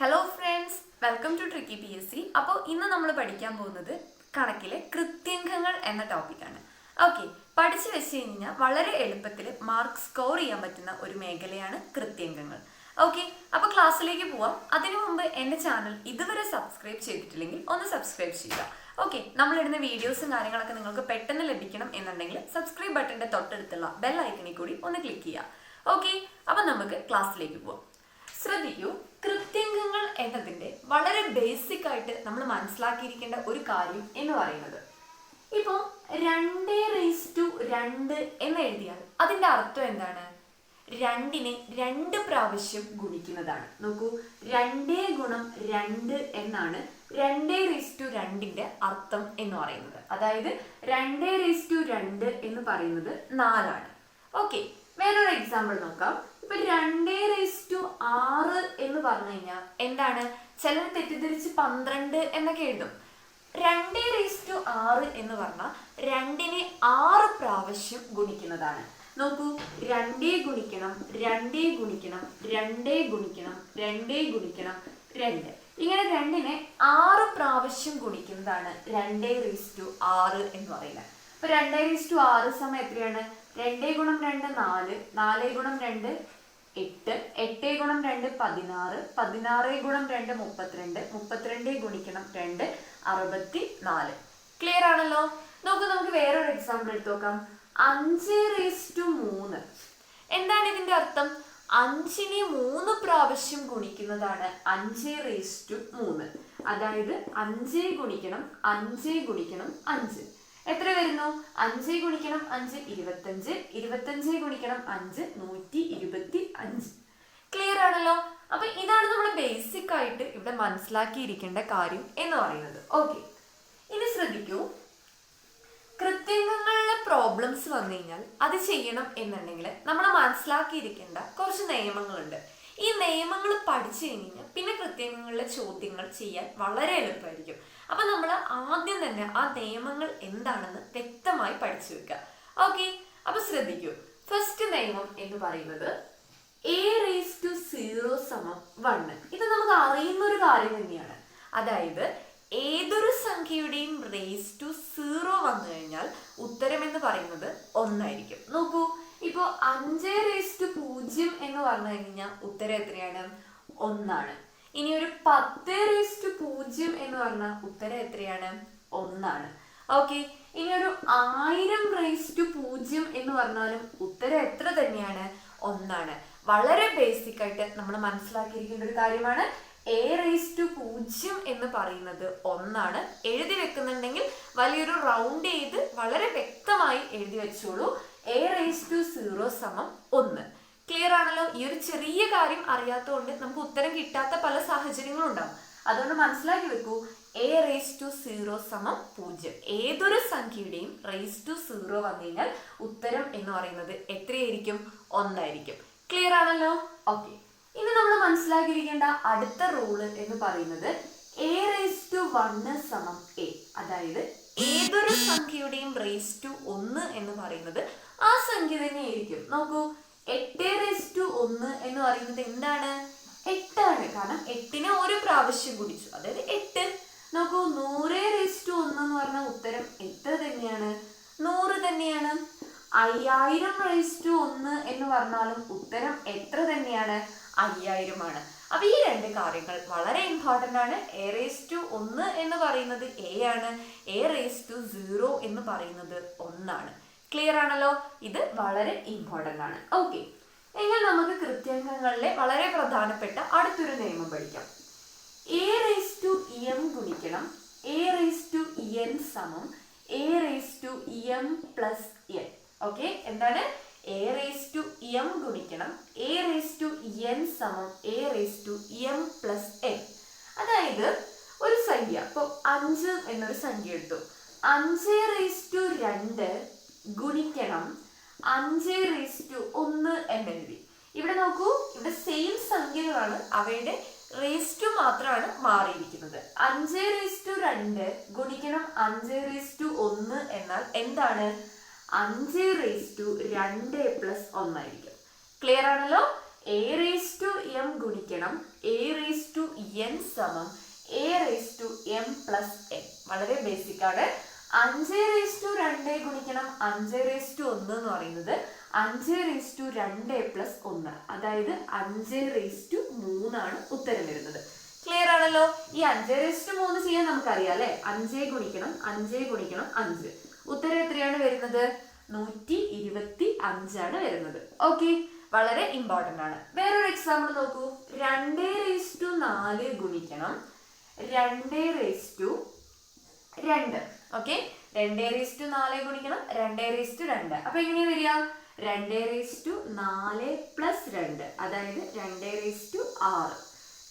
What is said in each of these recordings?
Hello friends, welcome to tricky PSC. അപ്പോൾ ഇന്ന് നമ്മൾ പഠിക്കാൻ പോകുന്നത് കണക്കിലെ കൃത്യംഗങ്ങൾ എന്ന ടോപ്പിക്കാണ്. ഓക്കെ, പഠിച്ചു വെച്ച് കഴിഞ്ഞാൽ വളരെ എളുപ്പത്തിൽ മാർക്ക് സ്കോർ ചെയ്യാൻ പറ്റുന്ന ഒരു മേഖലയാണ് കൃത്യംഗങ്ങൾ. ഓക്കെ, അപ്പോൾ ക്ലാസ്സിലേക്ക് പോവാം. അതിനു മുമ്പ് എൻ്റെ ചാനൽ ഇതുവരെ സബ്സ്ക്രൈബ് ചെയ്തിട്ടില്ലെങ്കിൽ ഒന്ന് സബ്സ്ക്രൈബ് ചെയ്യുക. ഓക്കെ, നമ്മളിടുന്ന വീഡിയോസും കാര്യങ്ങളൊക്കെ നിങ്ങൾക്ക് പെട്ടെന്ന് ലഭിക്കണം എന്നുണ്ടെങ്കിൽ സബ്സ്ക്രൈബ് ബട്ടൻ്റെ തൊട്ടടുത്തുള്ള ബെൽ ഐക്കണിൽ കൂടി ഒന്ന് ക്ലിക്ക് ചെയ്യുക. ഓക്കെ, അപ്പം നമുക്ക് ക്ലാസ്സിലേക്ക് പോവാം. ശ്രദ്ധിക്കൂ, കൃത്യംഗങ്ങൾ എന്നതിൻ്റെ വളരെ ബേസിക് ആയിട്ട് നമ്മൾ മനസ്സിലാക്കിയിരിക്കേണ്ട ഒരു കാര്യം എന്ന് പറയുന്നത്, ഇപ്പോൾ 2:2 എന്ന് എഴുതിയാൽ അതിൻ്റെ അർത്ഥം എന്താണ്? 2നെ 2 പ്രാവശ്യം ഗുണിക്കുന്നതാണ്. നോക്കൂ, 2 ഗുണം 2 എന്നാണ് 2:2ന്റെ അർത്ഥം എന്ന് പറയുന്നത്. അതായത് 2:2 എന്ന് പറയുന്നത് 4 ആണ്. ഓക്കെ, വേറൊരു എക്സാമ്പിൾ നോക്കാം. ഇപ്പൊ 2:6 എന്ന് പറഞ്ഞു കഴിഞ്ഞാൽ എന്താണ്? ചിലർ തെറ്റിദ്ധരിച്ച് 12 എന്നൊക്കെ എഴുതും. 2:6 എന്ന് പറഞ്ഞാൽ 2നെ 6 പ്രാവശ്യം ഗുണിക്കുന്നതാണ്. നോക്കൂ, 2 ഗുണിക്കണം 2 ഗുണിക്കണം 2 ഗുണിക്കണം 2 ഗുണിക്കണം 2, ഇങ്ങനെ 2നെ 6 പ്രാവശ്യം ഗുണിക്കുന്നതാണ് 2:6 എന്ന് പറയുന്നത്. ഇപ്പൊ 2:6 സമയം എത്രയാണ്? 2 ഗുണം 2 4, 4 ഗുണം 2 8, 8 ഗുണം 2 16, 16 ഗുണം 2 32, 32 ഗുണിക്കണം 2 64. ക്ലിയർ ആണല്ലോ? നമുക്ക് വേറൊരു എക്സാമ്പിൾ എടുത്ത് നോക്കാം. 5:3 എന്താണ് ഇതിന്റെ അർത്ഥം? 5നെ 3 പ്രാവശ്യം ഗുണിക്കുന്നതാണ് 5:3. അതായത് 5 ഗുണിക്കണം 5 ഗുണിക്കണം 5 എത്ര വരുന്നു? 5 ഗുണിക്കണം 5 25, 25 ഗുണിക്കണം 5 125. ക്ലിയർ ആണല്ലോ? അപ്പൊ ഇതാണ് നമ്മൾ ബേസിക് ആയിട്ട് ഇവിടെ മനസ്സിലാക്കിയിരിക്കേണ്ട കാര്യം എന്ന് പറയുന്നത്. ഓക്കെ, ഇനി ശ്രദ്ധിക്കൂ, കൃത്യംഗങ്ങളിലെ പ്രോബ്ലംസ് വന്നു കഴിഞ്ഞാൽ അത് ചെയ്യണം എന്നുണ്ടെങ്കിൽ നമ്മൾ മനസ്സിലാക്കിയിരിക്കേണ്ട കുറച്ച് നിയമങ്ങളുണ്ട്. ഈ നിയമങ്ങൾ പഠിച്ചു കഴിഞ്ഞാൽ പിന്നെ കൃത്യംഗങ്ങളിലെ ചോദ്യങ്ങൾ ചെയ്യാൻ വളരെ എളുപ്പമായിരിക്കും. അപ്പൊ നമ്മൾ ആദ്യം തന്നെ ആ നിയമങ്ങൾ എന്താണെന്ന് വ്യക്തമായി പഠിച്ചു വെക്കുക. ഓക്കെ, അപ്പൊ ശ്രദ്ധിക്കൂ, ഫസ്റ്റ് നിയമം എന്ന് പറയുന്നത് a⁻0 1. ഇത് നമുക്ക് അറിയുന്ന ഒരു കാര്യം തന്നെയാണ്. അതായത് ഏതൊരു സംഖ്യയുടെയും r⁻0 വന്നു കഴിഞ്ഞാൽ ഉത്തരം എന്ന് പറയുന്നത് 1 ആയിരിക്കും. നോക്കൂ, ഇപ്പോ 5⁻0 എന്ന് പറഞ്ഞു കഴിഞ്ഞാൽ ഉത്തരം എത്രയാണ്? 1 ആണ്. ഇനി ഒരു 10⁻0 എന്ന് പറഞ്ഞാൽ ഉത്തരം എത്രയാണ്? 1 ആണ്. ഓക്കെ, ഇനി ഒരു 1000⁻0 എന്ന് പറഞ്ഞാലും ഉത്തരം എത്ര തന്നെയാണ്? 1 ആണ്. വളരെ ബേസിക് ആയിട്ട് നമ്മൾ മനസ്സിലാക്കിയിരിക്കേണ്ട ഒരു കാര്യമാണ്. a⁻0 എന്ന് പറയുന്നത് 1 ആണ്. എഴുതി വെക്കുന്നുണ്ടെങ്കിൽ വലിയൊരു റൗണ്ട് ചെയ്ത് വളരെ വ്യക്തമായി എഴുതി വെച്ചോളൂ. a⁻0 1. ക്ലിയർ ആണല്ലോ? ഈ ഒരു ചെറിയ കാര്യം അറിയാത്തതുകൊണ്ട് നമുക്ക് ഉത്തരം കിട്ടാത്ത പല സാഹചര്യങ്ങളും ഉണ്ടാവും. അതുകൊണ്ട് മനസ്സിലാക്കി വെക്കൂ, a⁻0 0. ഏതൊരു സംഖ്യയുടെയും r⁻0 വന്നു കഴിഞ്ഞാൽ ഉത്തരം എന്ന് പറയുന്നത് എത്രയായിരിക്കും? 1 ആയിരിക്കും. ക്ലിയർ ആണല്ലോ? ഓക്കെ, ഇനി നമ്മൾ മനസ്സിലാക്കിയിരിക്കേണ്ട അടുത്ത റൂള് എന്ന് പറയുന്നത് a⁻1 a. അതായത് ഏതൊരു സംഖ്യയുടെയും r⁻1 എന്ന് പറയുന്നത് ആ സംഖ്യ തന്നെയായിരിക്കും. നോക്കൂ, 8⁻1 എന്ന് പറയുന്നത് എന്താണ്? 8 ആണ്. കാരണം 8നെ 1 പ്രാവശ്യം ഗുണിച്ചു, അതായത് 8. നോക്കൂ, 100⁻1 എന്ന് പറഞ്ഞ ഉത്തരം എത്ര തന്നെയാണ്? 100 തന്നെയാണ്. 5000⁻1 എന്ന് പറഞ്ഞാലും ഉത്തരം എത്ര തന്നെയാണ്? 5000 ആണ്. അപ്പൊ ഈ 2 കാര്യങ്ങൾ വളരെ ഇമ്പോർട്ടന്റ് ആണ്. a⁻1 എന്ന് പറയുന്നത് a ആണ്, a⁻0 എന്ന് പറയുന്നത് 1 ആണ്. ക്ലിയർ ആണല്ലോ? ഇത് വളരെ ഇമ്പോർട്ടന്റ് ആണ്. ഓക്കെ, എങ്കിൽ നമുക്ക് കൃത്യംഗങ്ങളിലെ വളരെ പ്രധാനപ്പെട്ട അടുത്തൊരു നിയമം പഠിക്കാം. a⁻m ഗുണിക്കണം a⁻n സമം a⁻m പ്ലസ് n. ഓക്കെ, എന്താണ്? a⁻m ഗുണിക്കണം a⁻n സമം a⁻m പ്ലസ് n. അതായത് ഒരു സംഖ്യ, ഇപ്പൊ 5 എന്നൊരു സംഖ്യ എടുത്തു. 5⁻2 ഗുണിക്കണം 5⁻1 എന്നെഴുതി. ഇവിടെ നോക്കൂ, ഇവിടെ സെയിം സംഖ്യകളാണ്, അവയുടെ റേസ്റ്റു മാത്രമാണ് മാറിയിരിക്കുന്നത്. 5⁻2 ഗുണിക്കണം 5⁻1 എന്നാൽ എന്താണ്? 5⁻2 പ്ലസ് 1 ആയിരിക്കും. ക്ലിയർ ആണല്ലോ? a⁻m ഗുണിക്കണം എ റേസ് ടു എൻ സമം A raise to M plus n. വളരെ ബേസിക് ആണ്. 5 റേസ് ടു 2 ഗുണിക്കണം 5 റേസ് ടു 1 എന്ന് പറയുന്നത് 5 റേസ് ടു 2 പ്ലസ് 1, അതായത് 5 റേസ് ടു 3 ആണ് ഉത്തരം വരുന്നത്. ക്ലിയർ ആണല്ലോ? ഈ 5 റേസ് ടു 3 ചെയ്യാൻ നമുക്കറിയാം അല്ലെ. 5 ഗുണിക്കണം 5 ഗുണിക്കണം 5, ഉത്തരം എത്രയാണ് വരുന്നത്? 125 ആണ് വരുന്നത്. ഓക്കെ, വളരെ ഇമ്പോർട്ടന്റ് ആണ്. വേറൊരു എക്സാമ്പിൾ നോക്കൂ. 2 റേസ് ടു 4 ഗുണിക്കണം 2 raise to 2. Okay, 2 raise to 4 ഗുണിക്കണം 2 റേസ് ടു 2. അപ്പൊ എങ്ങനെയാ വരിക? 2 റേസ് ടു 4 പ്ലസ് 2, അതായത് 2 റേസ് ടു 6.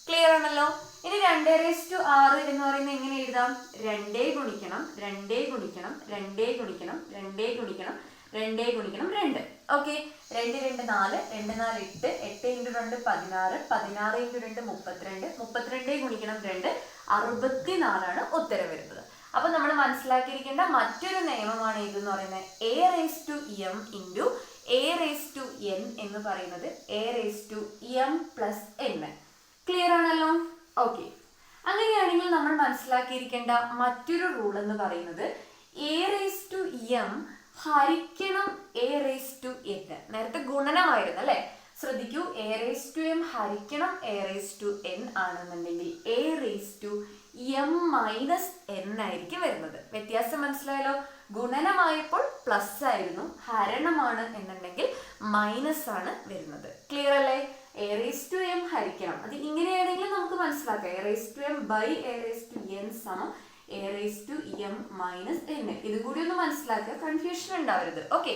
ക്ലിയർ ആണല്ലോ? ഇനി 2 റേസ് ടു 6 എന്ന് പറയുന്നത് എങ്ങനെ എഴുതാം? 2 ഗുണിക്കണം 2 ഗുണിക്കണം 2 ഗുണിക്കണം 2 ഗുണിക്കണം 2 ഗുണിക്കണം 2. ഓക്കെ, 2 2 4, 2 4 8, 8 ഇൻറ്റു 2 16, 16 ഇൻറ്റു 2 32, 32 ഗുണിക്കണം 2 64 ആണ് ഉത്തരം വരുന്നത്. അപ്പൊ നമ്മൾ മനസ്സിലാക്കിയിരിക്കേണ്ട മറ്റൊരു നിയമമാണ് ഇതെന്ന് പറയുന്നത് A raise to M into a raise to N എന്ന് പറയുന്നത് A raise to M plus n. Clear ആണല്ലോ? ഓക്കെ, അങ്ങനെയാണെങ്കിൽ നമ്മൾ മനസ്സിലാക്കിയിരിക്കേണ്ട മറ്റൊരു റൂൾ എന്ന് പറയുന്നത് എ റേസ് ടു എം ഹരിക്കണം എ റേസ് ടു എൻ. നേരത്തെ ഗുണനമായിരുന്നു അല്ലെ? ശ്രദ്ധിക്കൂ, എ റേസ് ടു എം ഹരിക്കണം എ റേസ് ടു എൻ ആണെന്നുണ്ടെങ്കിൽ a raise to M minus n ആയിരിക്കും വരുന്നത്. വ്യത്യാസം മനസ്സിലായല്ലോ? ഗുണനമായപ്പോൾ പ്ലസ് ആയിരുന്നു, ഹരണമാണ് എന്നുണ്ടെങ്കിൽ മൈനസ് ആണ് വരുന്നത്. ക്ലിയർ അല്ലേ? എ റേസ് ടു എം ഹരിക്കണം, അത് ഇങ്ങനെയാണെങ്കിലും നമുക്ക് മനസ്സിലാക്കാം. A raise to M by A raise to N സമം A raise to M minus N. ഇതും കൂടി ഒന്ന് മനസ്സിലാക്കുക, കൺഫ്യൂഷൻ ഉണ്ടാവരുത്. Okay,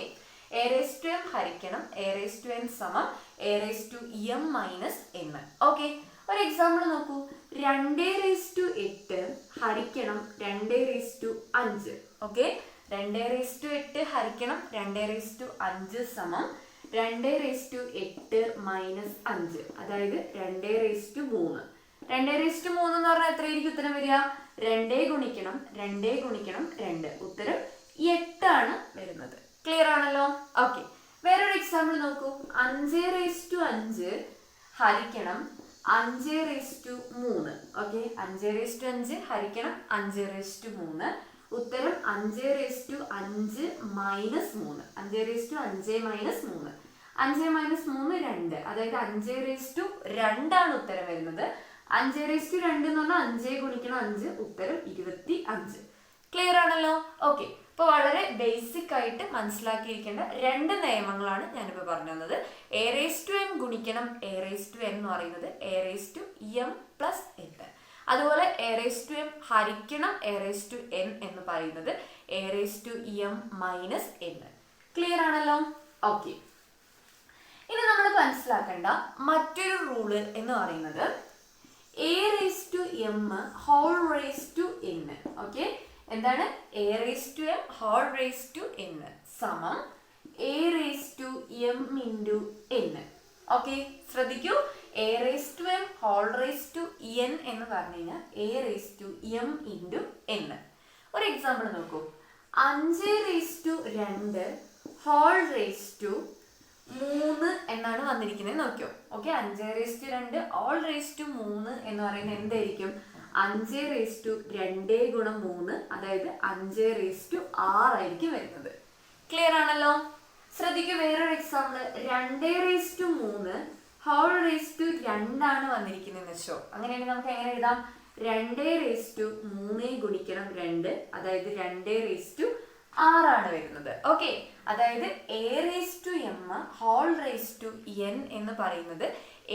A raise to M ഹരിക്കണം എ റേസ് ടു എൻ സമം A raise to M minus N. Okay, ഒരു example നോക്കൂ. 2 റേസ് ടു 8 ഹരിക്കണം 2 raise to 5. Okay, 2 raise to 8 ഹരിക്കണം 2 റേസ് ടു 5 സമം 2 റേസ് ടു 8 മൈനസ് 5, അതായത് 2 റേസ് ടു 3. 2 റേസ് ടു 3 എന്ന് പറഞ്ഞാൽ എത്രയായിരിക്കും ഉത്തരം വരിക? 2 ഗുണിക്കണം 2 ഗുണിക്കണം 2, ഉത്തരം 8 ആണ് വരുന്നത്. ക്ലിയർ ആണല്ലോ? ഓക്കെ, വേറൊരു എക്സാമ്പിൾ നോക്കൂ. 5 റേസ് ടു 5 ഹരിക്കണം 5 raise to 3. Okay, 5 raise to 5 ഹരിക്കണം 5 റേസ് ടു 3, ഉത്തരം 5 raise to 5 minus 3. 5 raise to 5 minus 3, 5 minus 3 2, അതായത് 5 റേസ് ടു 2 ആണ് ഉത്തരം വരുന്നത്. 5 റേസ് ടു 2 എന്ന് പറഞ്ഞാൽ 5 ഗുണിക്കണം 5, ഉത്തരം 25. ക്ലിയർ ആണല്ലോ? ഓക്കെ, അപ്പോൾ വളരെ ബേസിക് ആയിട്ട് മനസ്സിലാക്കിയിരിക്കേണ്ട 2 നിയമങ്ങളാണ് ഞാനിപ്പോൾ പറഞ്ഞു തന്നത്. എ റേസ് ടു എം ഗുണിക്കണം എ റേസ് ടു എൻ എന്ന് പറയുന്നത് A raise to M plus N. അതുപോലെ എ റേസ് ടു എം ഹരിക്കണം എ റേസ് ടു എൻ എന്ന് പറയുന്നത് A raise to M minus N. Clear ആണല്ലോ? ഓക്കെ, ഇനി നമ്മൾ മനസ്സിലാക്കേണ്ട മറ്റൊരു റൂള് എന്ന് പറയുന്നത് A raise to M whole raise to N. Okay, എന്താണ്? A raise to M whole raise to N സമം A raise to M into N. Okay, ശ്രദ്ധിക്കൂ, A raise to M whole raise to N എന്ന് പറഞ്ഞു കഴിഞ്ഞാൽ A raise to M into N. ഒരു example നോക്കൂ. 5 raise to 2 whole raise to 3 എന്നാണ് വന്നിരിക്കുന്നത് നോക്കിയോ. Okay, 5 raise to 2 whole raise to 3 എന്ന് പറയുന്നത് എന്തായിരിക്കും? 5 റേസ് ടു 2 ഗുണം 3, അതായത് 5 റേസ് ടു 6 ആയിരിക്കും വരുന്നത്. ക്ലിയർ ആണല്ലോ? ശ്രദ്ധിക്കൂ, വേറൊരു example. 2 raise to 3 whole raise to 2 ആണ് വന്നിരിക്കുന്നത് വെച്ചോ. അങ്ങനെയാണെങ്കിൽ നമുക്ക് എങ്ങനെ എഴുതാം? 2 റേസ് ടു 3 ഗുണിക്കണം 2, അതായത് 2 റേസ് ടു 6 ആണ് വരുന്നത്. ഓക്കെ, അതായത് a raise to M whole raise to N എന്ന് പറയുന്നത്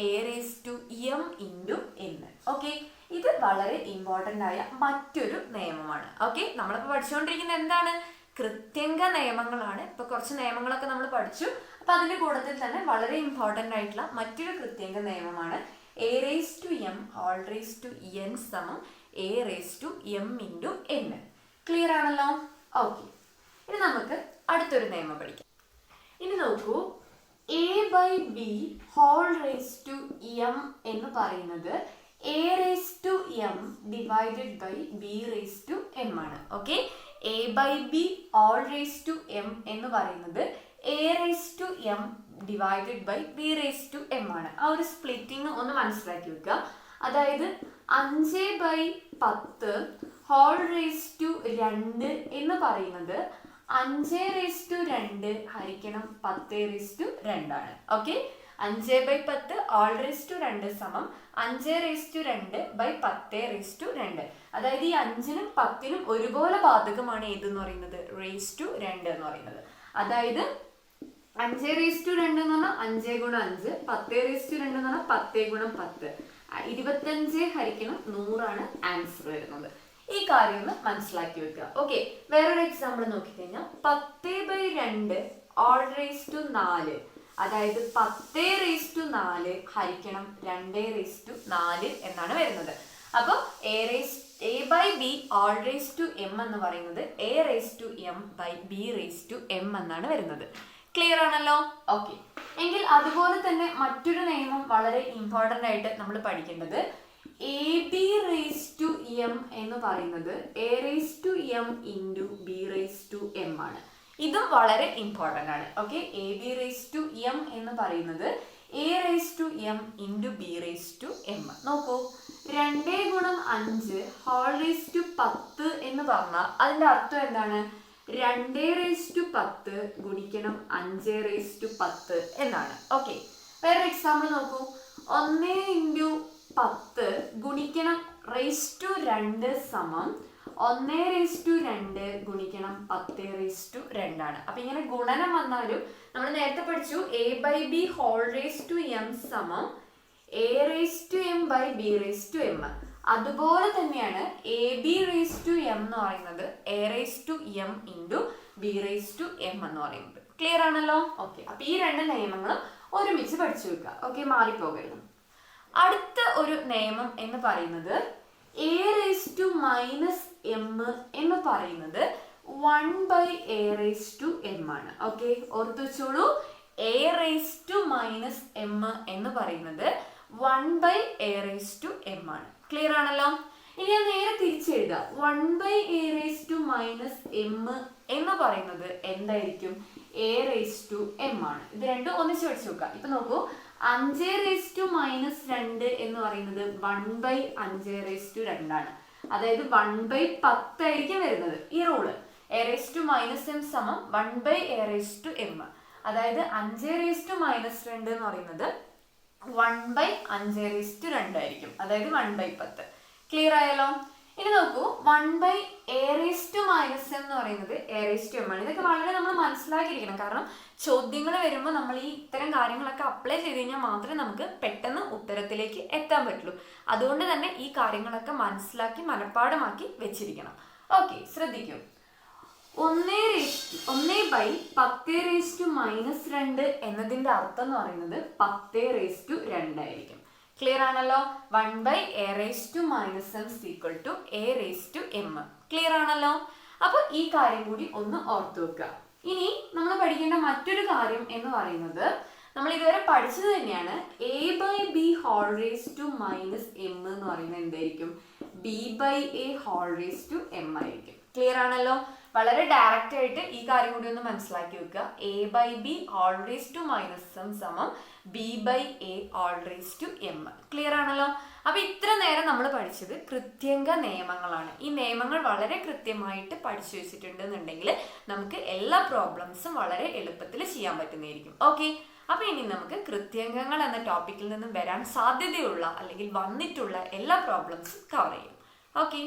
A raise to M into N. Okay, ഇത് വളരെ ഇമ്പോർട്ടൻ്റ് ആയ മറ്റൊരു നിയമമാണ്. ഓക്കെ, നമ്മളിപ്പോൾ പഠിച്ചുകൊണ്ടിരിക്കുന്നത് എന്താണ്? കൃത്യങ്ക നിയമങ്ങളാണ്. ഇപ്പൊ കുറച്ച് നിയമങ്ങളൊക്കെ നമ്മൾ പഠിച്ചു. അപ്പൊ അതിന്റെ കൂട്ടത്തിൽ തന്നെ വളരെ ഇമ്പോർട്ടൻ്റ് ആയിട്ടുള്ള മറ്റൊരു കൃത്യങ്ക നിയമമാണ് A raise to M whole raise to N സമം A raise to M into N. Clear ആണല്ലോ? ഓക്കെ, ഇനി നമുക്ക് അടുത്തൊരു നിയമം പഠിക്കാം. ഇനി നോക്കൂ, A by B whole raise to M എന്ന് പറയുന്നത് A raise to M divided by B raise to M ആണ്. Okay, A by B whole raise to M എന്ന് പറയുന്നത് A raise to M divided by B raise to M ആണ്. ആ ഒരു splitting ഒന്ന് മനസ്സിലാക്കി വെക്കുക. അതായത് 5/10 ഹോൾ റേസ് ടു 2 എന്ന് പറയുന്നത് 5/2 ഹരിക്കണം 10/2 ആണ്. ഓക്കെ, 5/10 ഓൾ റേസ് ടു 2 സമം 5/2/10/2. അതായത് ഈ 5നും 10നും ഒരുപോലെ ബാധകമാണ് ഏതെന്ന് പറയുന്നത് റേസ് ടു 2 എന്ന് പറയുന്നത്. അതായത് 5/2 എന്ന് പറഞ്ഞാൽ 5 ഗുണം 5, 10/2 എന്ന് പറഞ്ഞാൽ 10 ഗുണം 10, 25 ഹരിക്കണം 100 ആണ് ആൻസർ വരുന്നത്. ഈ കാര്യം ഒന്ന് മനസ്സിലാക്കി വെക്കുക. ഓക്കെ, വേറൊരു എക്സാമ്പിൾ നോക്കിക്കഴിഞ്ഞാൽ 10/2 ഓൾ റേസ് ടു 4, അതായത് 10/4 ഹരിക്കണം 2/4 എന്നാണ് വരുന്നത്. അപ്പോൾ a by b all raised to m എന്ന് പറയുന്നത് a raised to m by b raised to m എന്നാണ് വരുന്നത്. ക്ലിയർ ആണല്ലോ? ഓക്കെ, എങ്കിൽ അതുപോലെ തന്നെ മറ്റൊരു നിയമം വളരെ ഇമ്പോർട്ടൻ്റ് ആയിട്ട് നമ്മൾ പഠിക്കേണ്ടത് a b raise to M എന്ന് പറയുന്നത് A raise to M into b raise to M ആണ്. ഇതും വളരെ ഇമ്പോർട്ടൻ്റ് ആണ്. Okay, a b raise to M എന്ന് പറയുന്നത് A raise to M into b raise to m. നോക്കൂ, 2 ഗുണം 5 ഹോൾ റേസ് ടു 10 എന്ന് പറഞ്ഞാൽ അതിൻ്റെ അർത്ഥം എന്താണ്? 2/10 ഗുണിക്കണം 5/10 എന്നാണ്. ഓക്കെ, വേറെ എക്സാമ്പിൾ നോക്കൂ. 1 × 10 ഗുണിക്കണം റേസ് ടു 2 സമം 1/2 ഗുണിക്കണം 10/2 ആണ്. അപ്പൊ ഇങ്ങനെ ഗുണനം വന്നാലും നമ്മൾ നേരത്തെ പഠിച്ചു a by b whole raise to m സമം a raise to m by b raise to m. അതുപോലെ തന്നെയാണ് a b raise to M എന്ന് പറയുന്നത് A raise to M into b raise to M എന്ന് പറയുന്നത്. ക്ലിയർ ആണല്ലോ? Okay, അപ്പൊ ഈ രണ്ട് നിയമങ്ങളും ഒരുമിച്ച് പഠിച്ചു വെക്കുക. ഓക്കെ, മാറിപ്പോകരുത്. അടുത്ത ഒരു നിയമം എന്ന് പറയുന്നത് A raise to minus m എന്ന് പറയുന്നത് 1/a റേസ് ടു എം ആണ്. ഓക്കെ, ഓർത്തു വെച്ചോളൂ, a raise to minus m എന്ന് പറയുന്നത് 1/a റേസ് ടു എം ആണ്. ക്ലിയർ ആണല്ലോ? ഇനി ഞാൻ നേരെ തിരിച്ചെഴുതാം. 1/a raise to minus m എന്ന് പറയുന്നത് എന്തായിരിക്കും? എ റേസ് ടു എം ആണ്. ഇത് രണ്ടും ഒന്നിച്ച് പഠിച്ചു നോക്കാം. ഇപ്പൊ നോക്കൂ, 5/-2 എന്ന് പറയുന്നത് 1/5/2 ആണ്. അതായത് 1/10 ആയിരിക്കും വരുന്നത്. ഈ rule a raise to minus m സമം 1/a റേസ് ടു എം. അതായത് 5/-2 എന്ന് പറയുന്നത് 1/5/2 ആയിരിക്കും. അതായത് 1/10. ക്ലിയർ ആയല്ലോ? ഇനി നോക്കൂ, 1/a raise to minus m എന്ന് പറയുന്നത് എ റേസ് ടു എം ആണ്. ഇതൊക്കെ വളരെ നമ്മൾ മനസ്സിലാക്കിയിരിക്കണം. കാരണം ചോദ്യങ്ങൾ വരുമ്പോൾ നമ്മൾ ഈ ഇത്തരം കാര്യങ്ങളൊക്കെ അപ്ലൈ ചെയ്ത് കഴിഞ്ഞാൽ മാത്രമേ നമുക്ക് പെട്ടെന്ന് ഉത്തരത്തിലേക്ക് എത്താൻ പറ്റുള്ളൂ. അതുകൊണ്ട് തന്നെ ഈ കാര്യങ്ങളൊക്കെ മനസ്സിലാക്കി മനഃപ്പാഠമാക്കി വെച്ചിരിക്കണം. ഓക്കെ, ശ്രദ്ധിക്കൂ. 1/10⁻2 എന്നതിന്റെ അർത്ഥം എന്ന് പറയുന്നത് 10⁻2 ആയിരിക്കും. ക്ലിയർ ആണല്ലോ? 1/a raise to minus m equal to a raise to m. Clear ആണല്ലോ? അപ്പൊ ഈ കാര്യം കൂടി ഒന്ന് ഓർത്തു വെക്കുക. ഇനി നമ്മൾ പഠിക്കേണ്ട മറ്റൊരു കാര്യം എന്ന് പറയുന്നത് നമ്മൾ ഇതുവരെ പഠിച്ചത് തന്നെയാണ്. a by b whole raise to minus m എന്ന് പറയുന്നത് എന്തായിരിക്കും? b by a whole raise to m ആയിരിക്കും. ക്ലിയർ ആണല്ലോ? വളരെ ഡയറക്റ്റ് ആയിട്ട് ഈ കാര്യം കൂടി ഒന്ന് മനസ്സിലാക്കി വെക്കുക. a by b whole raise to minus m സമം b by a whole raise to m. Clear ആണല്ലോ? അപ്പൊ ഇത്ര നേരം നമ്മൾ പഠിച്ചത് കൃത്യങ്ക നിയമങ്ങളാണ്. ഈ നിയമങ്ങൾ വളരെ കൃത്യമായിട്ട് പഠിച്ചു വെച്ചിട്ടുണ്ടെന്നുണ്ടെങ്കിൽ നമുക്ക് എല്ലാ പ്രോബ്ലംസും വളരെ എളുപ്പത്തിൽ ചെയ്യാൻ പറ്റുന്നതായിരിക്കും. ഓക്കെ, അപ്പൊ ഇനി നമുക്ക് കൃത്യങ്കങ്ങൾ എന്ന ടോപ്പിക്കിൽ നിന്നും വരാൻ സാധ്യതയുള്ള അല്ലെങ്കിൽ വന്നിട്ടുള്ള എല്ലാ പ്രോബ്ലംസും കവർ ചെയ്യും. ഓക്കെ,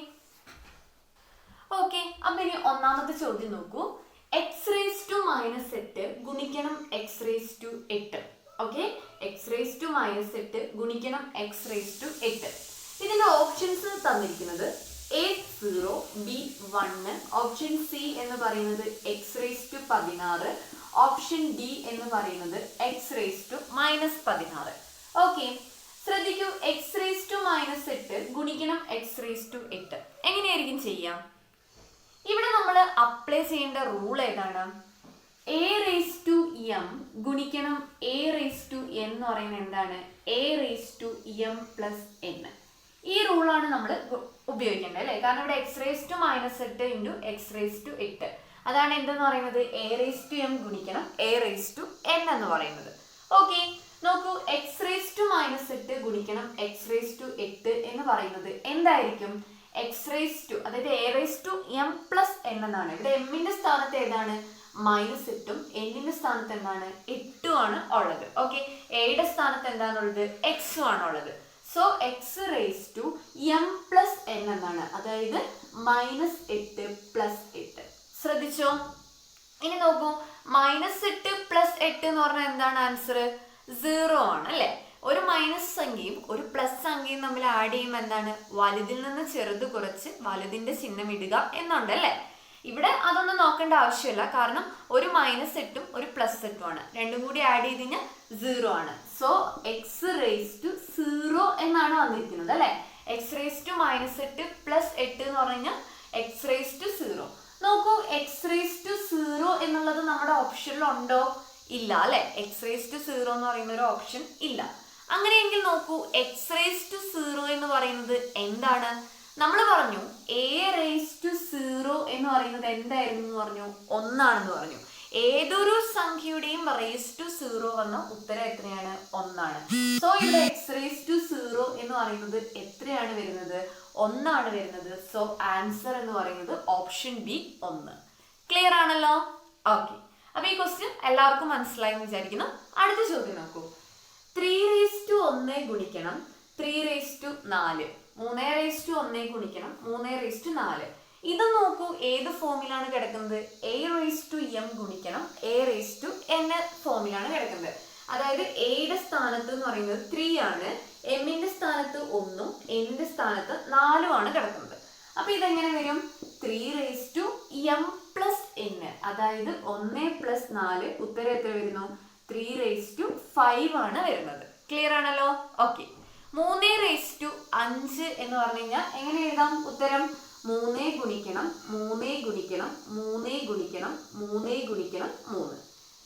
അപ്പൊ ഇനി ഒന്നാമത്തെ ചോദ്യം നോക്കൂ. x⁻8 ഗുണിക്കണം x⁻8. ഓക്കെ, x⁻8 ഗുണിക്കണം x⁻8. ഇതിന്റെ ഓപ്ഷൻസ് തന്നിരിക്കുന്നത് A0, B1, ഓപ്ഷൻ സി എന്ന് പറയുന്നത് x⁻16, ഓപ്ഷൻ ഡി എന്ന് പറയുന്നത് x⁻16. ഓക്കെ, ശ്രദ്ധിക്കൂ. x⁻8 ഗുണിക്കണം x⁻8 എങ്ങനെയായിരിക്കും ചെയ്യാം? ഇവിടെ നമ്മൾ അപ്ലൈ ചെയ്യേണ്ട റൂൾ ഏതാണ്? a റേസ് ടു m ഗുണിക്കണം a റേസ് ടു n എന്ന് പറയുന്നത് എന്താണ്? a raise to m plus n. ഈ റൂളാണ് നമ്മൾ ഉപയോഗിക്കേണ്ടത് അല്ലേ? കാരണം ഇവിടെ x⁻8 ഇൻറ്റു x⁻8 അതാണ് എന്തെന്ന് പറയുന്നത്? a റേസ് ടു m ഗുണിക്കണം a റേസ് ടു n എന്ന് പറയുന്നത്. ഓക്കെ, നോക്കൂ, x⁻8 ഗുണിക്കണം x⁻8 എന്ന് പറയുന്നത് എന്തായിരിക്കും? x⁻, അതായത് a⁻m+n എന്നാണ്. ഇവിടെ m-ന്റെ സ്ഥാനത്ത് ഏതാണ്? -8ഉം n-ന്റെ സ്ഥാനത്ത് എന്താണ്? 8ഉം ആണ് ഉള്ളത്. ഓക്കെ, a-യുടെ സ്ഥാനത്ത് എന്താണുള്ളത്? x ആണ് ഉള്ളത്. സോ x⁻m+n എന്നാണ്, അതായത് -8 + 8. ശ്രദ്ധിച്ചോ? ഇനി നോക്കൂ, -8 + 8 എന്ന് പറഞ്ഞാൽ എന്താണ് ആൻസർ? 0 ആണ് അല്ലെ? ഒരു മൈനസ് സംഖ്യയും ഒരു പ്ലസ് സംഖ്യയും തമ്മിൽ ആഡ് ചെയ്യുമ്പോൾ എന്താണ്? വലുതിൽ നിന്ന് ചെറുത് കുറച്ച് വലുതിന്റെ ചിഹ്നം ഇടുക എന്നുണ്ട് അല്ലെ? ഇവിടെ അതൊന്നും നോക്കേണ്ട ആവശ്യമില്ല, കാരണം ഒരു -8ഉം ഒരു +8ഉം ആണ്. രണ്ടും കൂടി ആഡ് ചെയ്ത് കഴിഞ്ഞാൽ 0 ആണ്. സോ x⁻0 എന്നാണ് വന്നിരിക്കുന്നത് അല്ലെ? x⁻−8 + 8 എന്ന് പറഞ്ഞു കഴിഞ്ഞാൽ x⁻0. നോക്കൂ, x⁻0 എന്നുള്ളത് നമ്മുടെ ഓപ്ഷനിൽ ഉണ്ടോ? ഇല്ല അല്ലെ? x⁻0 എന്ന് പറയുന്ന ഒരു ഓപ്ഷൻ ഇല്ല. അങ്ങനെയെങ്കിൽ നോക്കൂ, x⁻0 എന്ന് പറയുന്നത് എന്താണ്? നമ്മൾ പറഞ്ഞു a⁻0 എന്ന് പറയുന്നത് എന്തായിരുന്നു എന്ന് പറഞ്ഞു? 1 ആണെന്ന് പറഞ്ഞു. ഏതൊരു സംഖ്യയുടെയും ⁻0 വന്ന ഉത്തരം എത്രയാണ്? 1 ആണ്. സോ ഇവിടെ x⁻0 എന്ന് പറയുന്നത് എത്രയാണ് വരുന്നത്? 1 ആണ് വരുന്നത്. സോ ആൻസർ എന്ന് പറയുന്നത് ഓപ്ഷൻ ബി 1. ക്ലിയർ ആണല്ലോ? ഓക്കെ, അപ്പൊ ഈ ക്വസ്റ്റ്യൻ എല്ലാവർക്കും മനസ്സിലായി എന്ന് വിചാരിക്കുന്നു. അടുത്ത ചോദ്യം നോക്കൂ, 3:1 ഗുണിക്കണം 3:4, 3:1 ഗുണിക്കണം 3:4. ഇത് നോക്കൂ, ഏത് ഫോമിലാണ് കിടക്കുന്നത്? a⁻m ഗുണിക്കണം a⁻n ഫോമിലാണ് കിടക്കുന്നത്. അതായത് എയുടെ സ്ഥാനത്ത് എന്ന് പറയുന്നത് 3 ആണ്, m-ന്റെ സ്ഥാനത്ത് 1ഉം n-ന്റെ സ്ഥാനത്ത് 4ഉം ആണ് കിടക്കുന്നത്. അപ്പൊ ഇതെങ്ങനെ വരും? 3:m+n, അതായത് 1 + 4, ഉത്തരം എത്ര വരുന്നു? 3:5 ആണ് വരുന്നത്. ക്ലിയർ ആണല്ലോ? ഓക്കെ, 3:5 എന്ന് പറഞ്ഞു കഴിഞ്ഞാൽ എങ്ങനെ എഴുതാം ഉത്തരം? 3 ഗുണിക്കണം 3 ഗുണിക്കണം 3 ഗുണിക്കണം 3 ഗുണിക്കണം 3.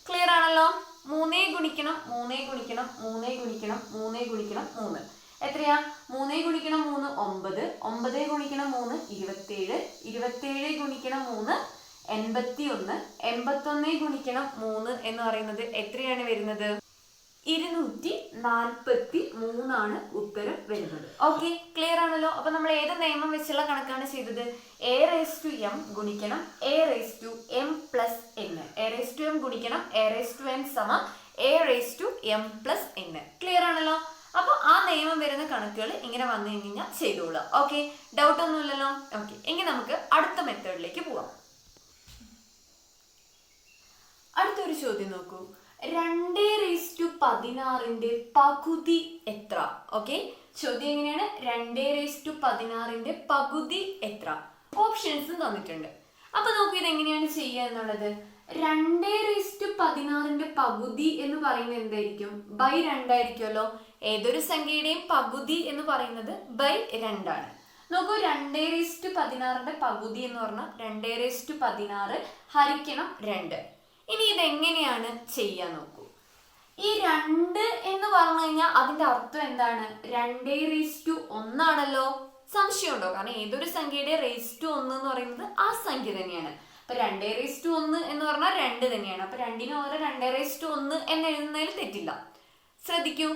ക്ലിയർ ആണല്ലോ? 3 ഗുണിക്കണം 3 ഗുണിക്കണം 3 ഗുണിക്കണം 3 ഗുണിക്കണം 3 എത്രയാ? 3 ഗുണിക്കണം 3 9, 9 ഗുണിക്കണം 3 27, 27 ഗുണിക്കണം 3 81, 81 ഗുണിക്കണം 3 എന്ന് പറയുന്നത് എത്രയാണ് വരുന്നത്? 243 ആണ് ഉത്തരം വരുന്നത്. ഓക്കെ, ക്ലിയർ ആണല്ലോ? അപ്പൊ നമ്മൾ ഏത് നിയമം വെച്ചുള്ള കണക്കാണ് ചെയ്തത്? a⁻m ഗുണിക്കണം a⁻m+n, a⁻m ഗുണിക്കണം a⁻n സമം a⁻m+n. ക്ലിയർ ആണല്ലോ? അപ്പൊ ആ നിയമം വരുന്ന കണക്കുകൾ ഇങ്ങനെ വന്നു കഴിഞ്ഞാൽ ചെയ്തോളൂ. ഓക്കെ, ഡൗട്ട് ഒന്നുമില്ലല്ലോ? ഓക്കെ, എങ്കിൽ നമുക്ക് അടുത്ത മെത്തേഡിലേക്ക് പോവാം. അടുത്തൊരു ചോദ്യം നോക്കൂ, 2:16 പകുതി എത്ര? ഓക്കെ, ചോദ്യം എങ്ങനെയാണ്? 2:16 പകുതി എത്ര? ഓപ്ഷൻസും തന്നിട്ടുണ്ട്. അപ്പൊ നോക്കൂ, ഇതെങ്ങനെയാണ് ചെയ്യുക എന്നുള്ളത്. 2:16 പകുതി എന്ന് പറയുന്നത് എന്തായിരിക്കും? ബൈ 2 ആയിരിക്കുമല്ലോ. ഏതൊരു സംഖ്യയുടെയും പകുതി എന്ന് പറയുന്നത് ബൈ 2 ആണ്. നോക്കൂ, 2:16 പകുതി എന്ന് പറഞ്ഞാൽ 2:16 ഹരിക്കണം 2. ഇനി ഇതെങ്ങനെയാണ് ചെയ്യാൻ നോക്കൂ. ഈ 2 എന്ന് പറഞ്ഞു കഴിഞ്ഞാൽ അതിന്റെ അർത്ഥം എന്താണ്? 2:1 ആണല്ലോ. സംശയമുണ്ടോ? കാരണം ഏതൊരു സംഖ്യയുടെ ⁻1 എന്ന് പറയുന്നത് ആ സംഖ്യ തന്നെയാണ്. അപ്പൊ 2:1 എന്ന് പറഞ്ഞാൽ 2 തന്നെയാണ്. അപ്പൊ 2ന് ഓരോ 2:1 എന്ന് എഴുതുന്നതിൽ തെറ്റില്ല. ശ്രദ്ധിക്കൂ,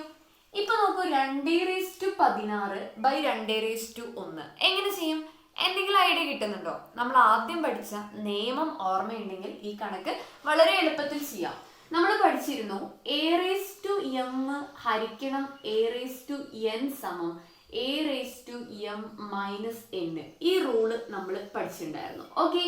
ഇപ്പൊ നോക്കൂ, 2:16 ബൈ 2:1 എങ്ങനെ ചെയ്യും? എന്തെങ്കിലും ഐഡിയ കിട്ടുന്നുണ്ടോ? നമ്മൾ ആദ്യം പഠിച്ച നിയമം ഓർമ്മയുണ്ടെങ്കിൽ ഈ കണക്ക് വളരെ എളുപ്പത്തിൽ ചെയ്യാം. നമ്മൾ പഠിച്ചിരുന്നു a⁻m ഹരിക്കണം a⁻n സമം a⁻m-n. ഈ റൂള് നമ്മൾ പഠിച്ചിട്ടുണ്ടായിരുന്നു. ഓക്കെ,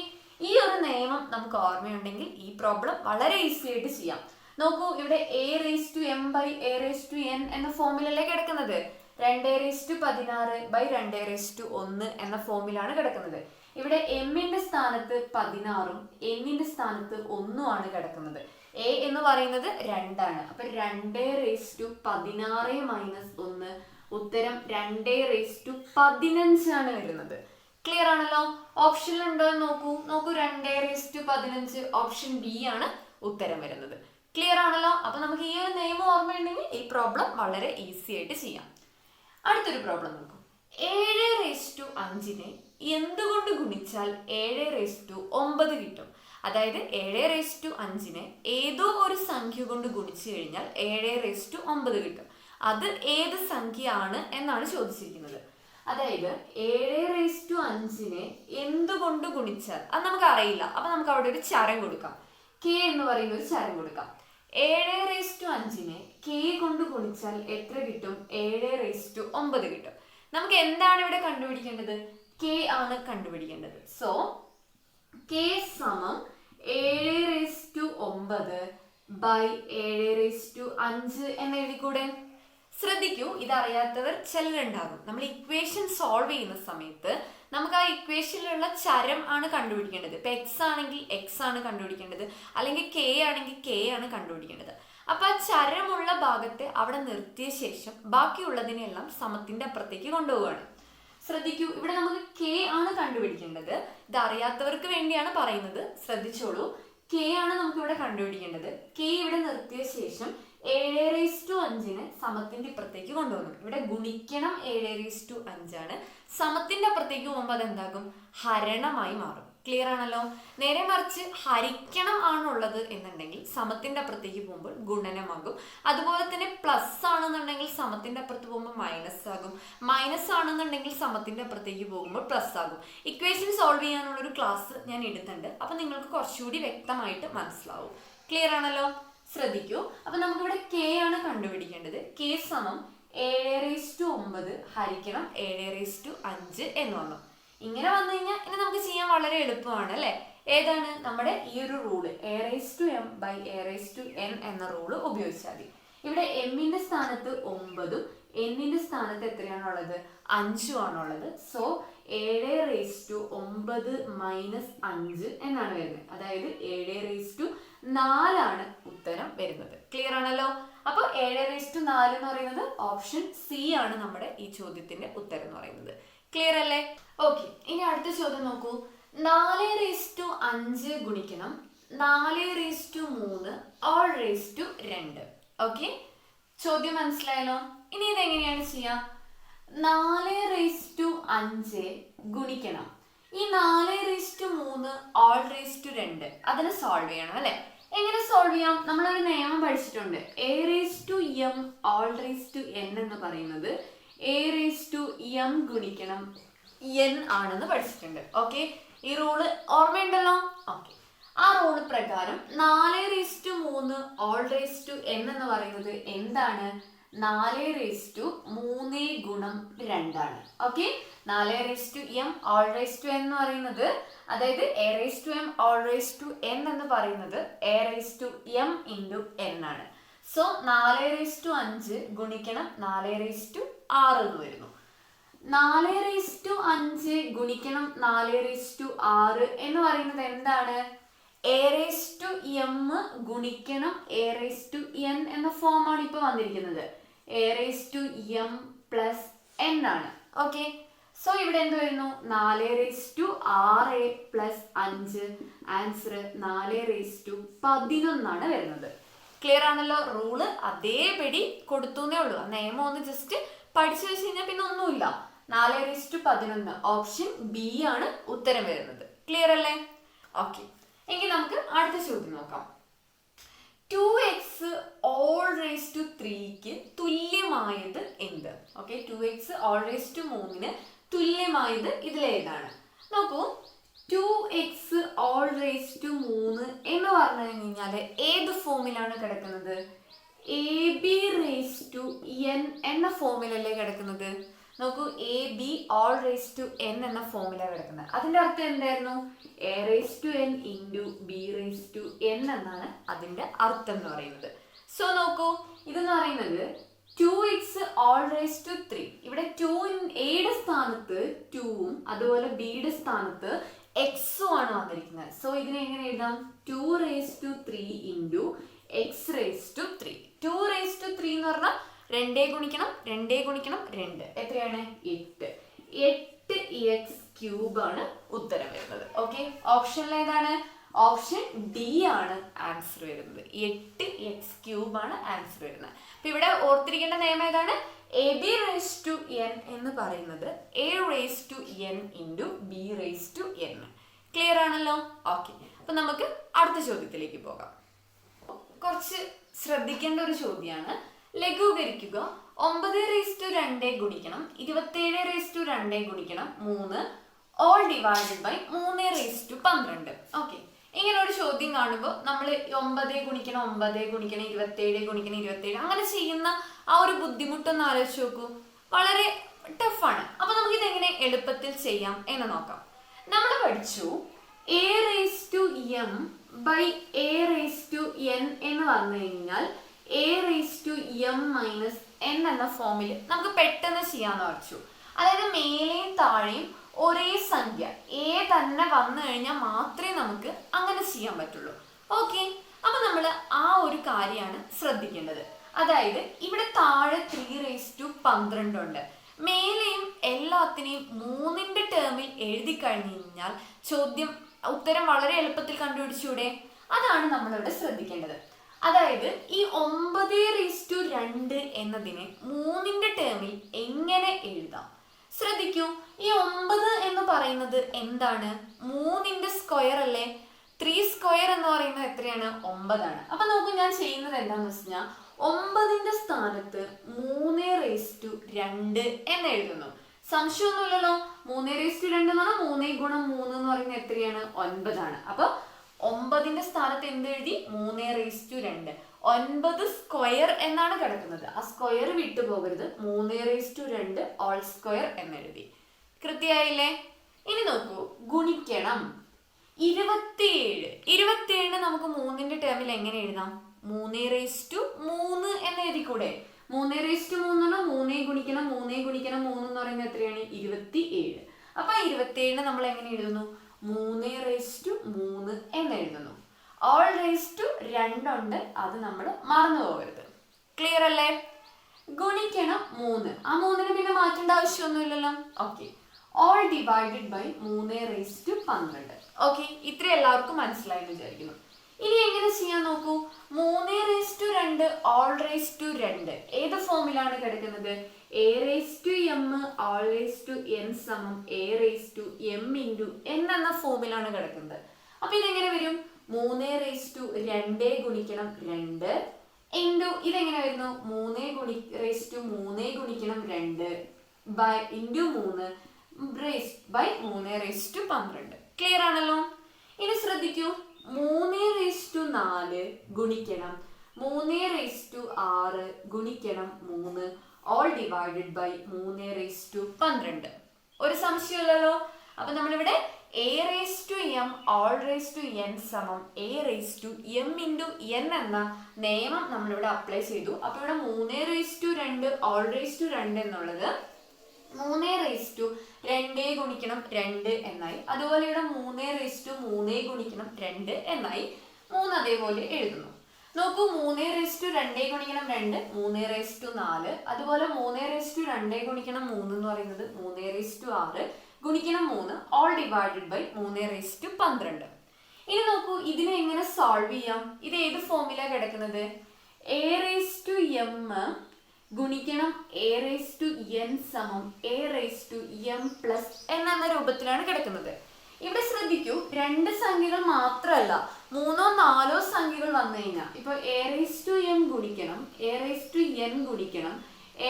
ഈ ഒരു നിയമം നമുക്ക് ഓർമ്മയുണ്ടെങ്കിൽ ഈ പ്രോബ്ലം വളരെ ഈസി ആയിട്ട് ചെയ്യാം. നോക്കൂ, ഇവിടെ a⁻m ബൈ a⁻n എന്ന ഫോമിലല്ലേ കിടക്കുന്നത്? 2:16 ബൈ 2:1 എന്ന ഫോമിലാണ് കിടക്കുന്നത്. ഇവിടെ m-ന്റെ സ്ഥാനത്ത് 16ഉം n-ന്റെ സ്ഥാനത്ത് 1ഉം ആണ് കിടക്കുന്നത്. a എന്ന് പറയുന്നത് 2 ആണ്. അപ്പൊ 2:16 - 1, ഉത്തരം 2:15 ആണ് വരുന്നത്. ക്ലിയർ ആണല്ലോ? ഓപ്ഷനിൽ ഉണ്ടോ എന്ന് നോക്കൂ. 2:15 ഓപ്ഷൻ ബി ആണ് ഉത്തരം വരുന്നത്. ക്ലിയർ ആണല്ലോ? അപ്പൊ നമുക്ക് ഈ ഒരു നിയമം ഓർമ്മയുണ്ടെങ്കിൽ ഈ പ്രോബ്ലം വളരെ ഈസി ആയിട്ട് ചെയ്യാം. അടുത്തൊരു പ്രോബ്ലം നോക്കൂ. 7/5 എന്തുകൊണ്ട് ഗുണിച്ചാൽ 7/9 കിട്ടും? അതായത് 7/5 ഏതോ ഒരു സംഖ്യ കൊണ്ട് ഗുണിച്ചു കഴിഞ്ഞാൽ 7/9 കിട്ടും. അത് ഏത് സംഖ്യയാണ് എന്നാണ് ചോദിച്ചിരിക്കുന്നത്. അതായത് 7/5 എന്തുകൊണ്ട് ഗുണിച്ചാൽ അത് നമുക്ക് അറിയില്ല. അപ്പൊ നമുക്ക് അവിടെ ഒരു ചരം കൊടുക്കാം. k എന്ന് പറയുന്ന ഒരു ചരം കൊടുക്കാം. 7/5 k കൊണ്ട് ഗുണിച്ചാൽ എത്ര കിട്ടും? 7/9 കിട്ടും. നമുക്ക് എന്താണ് ഇവിടെ കണ്ടുപിടിക്കേണ്ടത്? k ആണ് കണ്ടുപിടിക്കേണ്ടത്. സോ k സമം 7/9/7/5 എന്ന് എഴുതിക്കൂടെ? ശ്രദ്ധിക്കൂ, ഇതറിയാത്തവർ ചിലരുണ്ടാകും. നമ്മൾ ഇക്വേഷൻ സോൾവ് ചെയ്യുന്ന സമയത്ത് നമുക്ക് ആ ഇക്വേഷനിലുള്ള ചരം ആണ് കണ്ടുപിടിക്കേണ്ടത്. ഇപ്പൊ x ആണെങ്കിൽ x ആണ് കണ്ടുപിടിക്കേണ്ടത്, അല്ലെങ്കിൽ k ആണെങ്കിൽ k ആണ് കണ്ടുപിടിക്കേണ്ടത്. അപ്പൊ ആ ചരമുള്ള ഭാഗത്തെ അവിടെ നിർത്തിയ ശേഷം ബാക്കിയുള്ളതിനെല്ലാം സമത്തിന്റെ അപ്പുറത്തേക്ക് കൊണ്ടുപോവുകയാണ്. ശ്രദ്ധിക്കൂ, ഇവിടെ നമുക്ക് k ആണ് കണ്ടുപിടിക്കേണ്ടത്. ഇത് അറിയാത്തവർക്ക് വേണ്ടിയാണ് പറയുന്നത്, ശ്രദ്ധിച്ചോളൂ. k ആണ് നമുക്ക് ഇവിടെ കണ്ടുപിടിക്കേണ്ടത്. k ഇവിടെ നിർത്തിയ ശേഷം 7/5 സമത്തിന്റെ ഇപ്പുറത്തേക്ക് കൊണ്ടുവന്നു. ഇവിടെ ഗുണിക്കണം 7/5 ആണ്. സമത്തിന്റെ അപ്പുറത്തേക്ക് പോകുമ്പോൾ അതെന്താകും? ഹരണമായി മാറും. ക്ലിയർ ആണല്ലോ? നേരെ മറിച്ച് ഹരിക്കണം ആണുള്ളത് എന്നുണ്ടെങ്കിൽ സമത്തിന്റെ അപ്പുറത്തേക്ക് പോകുമ്പോൾ ഗുണനമാകും. അതുപോലെ തന്നെ പ്ലസ് ആണെന്നുണ്ടെങ്കിൽ സമത്തിന്റെ അപ്പുറത്ത് പോകുമ്പോൾ മൈനസ് ആകും. മൈനസ് ആണെന്നുണ്ടെങ്കിൽ സമത്തിന്റെ അപ്പുറത്തേക്ക് പോകുമ്പോൾ പ്ലസ് ആകും. ഇക്വേഷൻ സോൾവ് ചെയ്യാനുള്ള ഒരു ക്ലാസ് ഞാൻ എടുത്തിട്ടുണ്ട്. അപ്പൊ നിങ്ങൾക്ക് കുറച്ചുകൂടി വ്യക്തമായിട്ട് മനസ്സിലാവും. ക്ലിയർ ആണല്ലോ? ശ്രദ്ധിക്കൂ. അപ്പൊ നമുക്കിവിടെ k ആണ് കണ്ടുപിടിക്കേണ്ടത്. k സമം 7/9 ഹരിക്കണം 7/5 എന്ന് വന്നു. ഇങ്ങനെ വന്നു കഴിഞ്ഞാൽ ഇനി നമുക്ക് ചെയ്യാൻ വളരെ എളുപ്പമാണ് അല്ലെ? ഏതാണ്? നമ്മുടെ ഈ ഒരു റൂള് a/m/a/n എന്ന റൂള് ഉപയോഗിച്ചാൽ മതി. ഇവിടെ m-ന്റെ സ്ഥാനത്ത് 9ഉം n-ന്റെ സ്ഥാനത്ത് എത്രയാണുള്ളത്? 5ഉം ആണുള്ളത്. സോ 7/9 - 5 എന്നാണ് വരുന്നത്. അതായത് 7/4 ആണ് ഉത്തരം വരുന്നത്. ക്ലിയർ ആണല്ലോ? അപ്പൊ 7/4 എന്ന് പറയുന്നത് ഓപ്ഷൻ സി ആണ് നമ്മുടെ ഈ ചോദ്യത്തിന്റെ ഉത്തരം എന്ന് പറയുന്നത്. ക്ലിയർ അല്ലേ? ഓക്കെ, ഇനി അടുത്ത ചോദ്യം നോക്കൂ. 4/5 ഗുണിക്കണം 4/3 all/2. ഓക്കെ, ചോദ്യം മനസ്സിലായല്ലോ? ഇനി ഇതെങ്ങനെയാണ് ചെയ്യാം? 4/5 ഗുണിക്കണം ഈ 4/3 all/2 അതിനെ സോൾവ് ചെയ്യണം അല്ലെ? എങ്ങനെ സോൾവ് ചെയ്യാം? നമ്മളൊരു നിയമം പഠിച്ചിട്ടുണ്ട്. a/m all/n എന്ന് പറയുന്നത് a/m ഗുണിക്കണം n ആണെന്ന് പഠിച്ചിട്ടുണ്ട്. ഓക്കെ, ഈ റൂള് ഓർമ്മയുണ്ടല്ലോ? ഓക്കെ, ആ റൂള് പ്രകാരം 4/3 all/n എന്ന് പറയുന്നത് എന്താണ്? 4/3 ഗുണം 2 ആണ്. ഓക്കെ, 4/m all/n എന്ന് പറയുന്നത്, അതായത് a/m all/n എന്ന് പറയുന്നത് a/m × n ആണ്. സോ 4/5 ഗുണിക്കണം 4/6 എന്ന് വരുന്നു. 4/5 ഗുണിക്കണം 4/6 എന്ന് പറയുന്നത് എന്താണ്? a/m ഗുണിക്കണം a/n എന്ന ഫോമാണ് ഇപ്പൊ വന്നിരിക്കുന്നത്. a/m + n ആണ്. ഓക്കെ, സോ ഇവിടെ എന്ത് വരുന്നു? 4/6 + 5 ആൻസർ 4/11 ആണ് വരുന്നത്. ക്ലിയർ ആണല്ലോ? റൂള് അതേപടി കൊടുത്തേ ഉള്ളൂ. ആ നിയമം ഒന്ന് ജസ്റ്റ് പഠിച്ചു വെച്ച് കഴിഞ്ഞാൽ പിന്നെ ഒന്നുമില്ല. 4/11 ഓപ്ഷൻ ബി ആണ് ഉത്തരം വരുന്നത്. ക്ലിയർ അല്ലേ? ഓക്കെ, എങ്കിൽ നമുക്ക് അടുത്ത ചോദ്യം നോക്കാം. 2x all/3 തുല്യമായത് എന്ത്? ഓക്കെ, 2x all/3 തുല്യമായത് ഇതിലേതാണ്? നോക്കൂ, 2x all/3 എന്ന് പറഞ്ഞു കഴിഞ്ഞാൽ ഏത് ഫോമിലാണ് കിടക്കുന്നത്? ab/n എന്ന ഫോമിലല്ലേ കിടക്കുന്നത്? നോക്കൂ, ab all/n എന്ന ഫോമിലാണ് കിടക്കുന്നത്. അതിന്റെ അർത്ഥം എന്തായിരുന്നു? a/n × b/n എന്നാണ് അതിന്റെ അർത്ഥം എന്ന് പറയുന്നത്. സോ നോക്കൂ, ഇതെന്ന് പറയുന്നത് 2x all/3. ഇവിടെ എയുടെ സ്ഥാനത്ത് 2ഉം അതുപോലെ ബിയുടെ സ്ഥാനത്ത് എക്സും ആണ് വന്നിരിക്കുന്നത്. സോ ഇതിനെ എങ്ങനെ എഴുതാം? 2/3 × x/3. 2/3 എന്ന് പറഞ്ഞാൽ 2 ഗുണിക്കണം 2 ഗുണിക്കണം 2 എത്രയാണ്? 8. 8x³ ആണ് ഉത്തരം വരുന്നത്. ഓക്കെ, ഓപ്ഷനിൽ ഏതാണ്? ഓപ്ഷൻ ഡി ആണ് ആൻസർ വരുന്നത്. 8x³ ആണ് ആൻസർ വരുന്നത്. അപ്പൊ ഇവിടെ ഓർത്തിരിക്കേണ്ട നിയമം ഏതാണ്? ab/n എന്ന് പറയുന്നത് a/n × b/n. ക്ലിയർ ആണല്ലോ? ഓക്കെ, അപ്പൊ നമുക്ക് അടുത്ത ചോദ്യത്തിലേക്ക് പോകാം. കുറച്ച് ശ്രദ്ധിക്കേണ്ട ഒരു ചോദ്യമാണ്. ലഘൂകരിക്കുക. 9:2 ഗുണിക്കണം 27:2 ഗുണിക്കണം 3 ഓൾ ഡിവൈഡഡ് ബൈ 3:12. ഓക്കെ, ഇങ്ങനെ ഒരു ചോദ്യം കാണുമ്പോൾ നമ്മൾ 9 ഗുണിക്കണം 9 ഗുണിക്കണം 27 ഗുണിക്കണം 27 അങ്ങനെ ചെയ്യുന്ന ആ ഒരു ബുദ്ധിമുട്ടൊന്ന് ആലോചിച്ച് നോക്കൂ. വളരെ ടഫാണ്. അപ്പൊ നമുക്ക് ഇതെങ്ങനെ എളുപ്പത്തിൽ ചെയ്യാം എന്ന് നോക്കാം. നമ്മൾ പഠിച്ചു a⁻m by a⁻n എന്ന് പറഞ്ഞു കഴിഞ്ഞാൽ a⁻m - n എന്ന ഫോമിൽ നമുക്ക് പെട്ടെന്ന് ചെയ്യാന്ന് പഠിച്ചു. അതായത് മേലെയും താഴെയും ഒരേ സംഖ്യ a തന്നെ വന്നു കഴിഞ്ഞാൽ മാത്രമേ നമുക്ക് അങ്ങനെ ചെയ്യാൻ പറ്റുള്ളൂ. ഓക്കെ, അപ്പൊ നമ്മൾ ആ ഒരു കാര്യമാണ് ശ്രദ്ധിക്കേണ്ടത്. അതായത് ഇവിടെ താഴെ 3/12 ഉണ്ട്. മേലെയും എല്ലാത്തിനെയും 3ന്റെ ടേമിൽ എഴുതി കഴിഞ്ഞു കഴിഞ്ഞാൽ ഉത്തരം വളരെ എളുപ്പത്തിൽ കണ്ടുപിടിച്ചൂടെ? അതാണ് നമ്മളിവിടെ ശ്രദ്ധിക്കേണ്ടത്. അതായത് ഈ 9:2 എന്നതിനെ 3ന്റെ ടേമിൽ എങ്ങനെ എഴുതാം? ശ്രദ്ധിക്കൂ, ഈ 9 എന്ന് പറയുന്നത് എന്താണ്? 3ന്റെ സ്ക്വയർ അല്ലേ? 3 സ്ക്വയർ എന്ന് പറയുന്നത് എത്രയാണ്? 9 ആണ്. അപ്പൊ നോക്കൂ, ഞാൻ ചെയ്യുന്നത് എന്താന്ന് വെച്ചാൽ 9ന്റെ സ്ഥാനത്ത് 3/2 എന്ന് എഴുതുന്നു. സംശയമൊന്നുമില്ലല്ലോ. 3/2 എന്ന് പറഞ്ഞാൽ 3 × 3 എന്ന് പറയുന്നത് എത്രയാണ്? 9 ആണ്. അപ്പൊ 9ന്റെ സ്ഥാനത്ത് എന്ത് എഴുതി? 3/2. 9 സ്ക്വയർ എന്നാണ് കിടക്കുന്നത്. ആ സ്ക്വയർ വിട്ടുപോകരുത്. 3/2 ഓൾ സ്ക്വയർ എന്നെഴുതി. കൃത്യമായില്ലേ? ഇനി നോക്കൂ, ഗുണിക്കണം 27 നമുക്ക് 3ന്റെ ടേമിൽ എങ്ങനെ എഴുതാം? 3/3 എന്ന് എഴുതിക്കൂടെ? 3/3 3 ഗുണിക്കണം 3 ഗുണിക്കണം 3 എന്ന് പറയുന്നത് എത്രയാണ്? 27. അപ്പൊ 27 നമ്മൾ എങ്ങനെ എഴുതുന്നു? 3/3 എന്ന് എഴുതുന്നു. ഓൾ റേസ്റ്റ് 2 ഉണ്ട്, അത് നമ്മൾ മറന്നു പോകരുത്. ക്ലിയർ അല്ലേ? ഗുണിക്കണം 3. ആ 3ന് പിന്നെ മാറ്റേണ്ട ആവശ്യമൊന്നുമില്ലല്ലോ. Okay, whole divided by 3/12. Okay, ഇത്ര എല്ലാവർക്കും മനസ്സിലായെന്ന് വിചാരിക്കുന്നു. ഇനി എങ്ങനെ ചെയ്യാൻ നോക്കൂ. 3/2 ഓൾ റേസ്റ്റ് 2 ഏത് ഫോമിലാണ് കിടക്കുന്നത്? a⁻m ഓൾ റേസ്റ്റ് n സമം a⁻m × n എന്ന ഫോമിലാണ് കിടക്കുന്നത്. അപ്പൊ ഇതെങ്ങനെ വരും? 3/2 ഗുണിക്കണം 2 ഇൻറ്റു ഇതെങ്ങനെ വരുന്നു? 3/3 ഗുണിക്കണം 2 ബൈ ഇൻറ്റു 3 ബൈ 3/12. ക്ലിയർ ആണല്ലോ? ഇനി ശ്രദ്ധിക്കൂ, 3/4 ഗുണിക്കണം 3/6 ഗുണിക്കണം 3 ഓൾ ഡിവൈഡഡ് ബൈ 3/12. ഒരു സംശയമില്ലല്ലോ. അപ്പൊ നമ്മളിവിടെ a⁻m ഓൾ റേസ്റ്റ് n സമം a⁻m × n എന്ന നിയമം നമ്മളിവിടെ അപ്ലൈ ചെയ്തു. അപ്പൊ ഇവിടെ 3/2 ഓൾ റേസ്റ്റ് 2 എന്നുള്ളത് 3/2 ഗുണിക്കണം 2 എന്നായി. അതുപോലെ ഇവിടെ 3/3 ഗുണിക്കണം 2 എന്നായി. 3 അതേപോലെ എഴുതുന്നു. നോക്കൂ, 3/2 ഗുണിക്കണം 2 3/4. അതുപോലെ 3/2 ഗുണിക്കണം 3 എന്ന് പറയുന്നത് 3/6 ഗുണിക്കണം 3 ഓൾ ഡിവൈഡഡ് ബൈ 3/12. ഇനി നോക്കൂ, ഇതിനെ എങ്ങനെ സോൾവ് ചെയ്യാം? ഇത് ഏത് ഫോമിലാണ് കിടക്കുന്നത്? a⁻m ഗുണിക്കണം a⁻n സമം a⁻m + n എന്ന രൂപത്തിലാണ് കിടക്കുന്നത്. ഇവിടെ ശ്രദ്ധിക്കൂ, 2 സംഖ്യകൾ മാത്രമല്ല 3ഓ 4ഓ സംഖ്യകൾ വന്നു കഴിഞ്ഞാൽ ഇപ്പൊ a⁻m ഗുണിക്കണം a⁻n ഗുണിക്കണം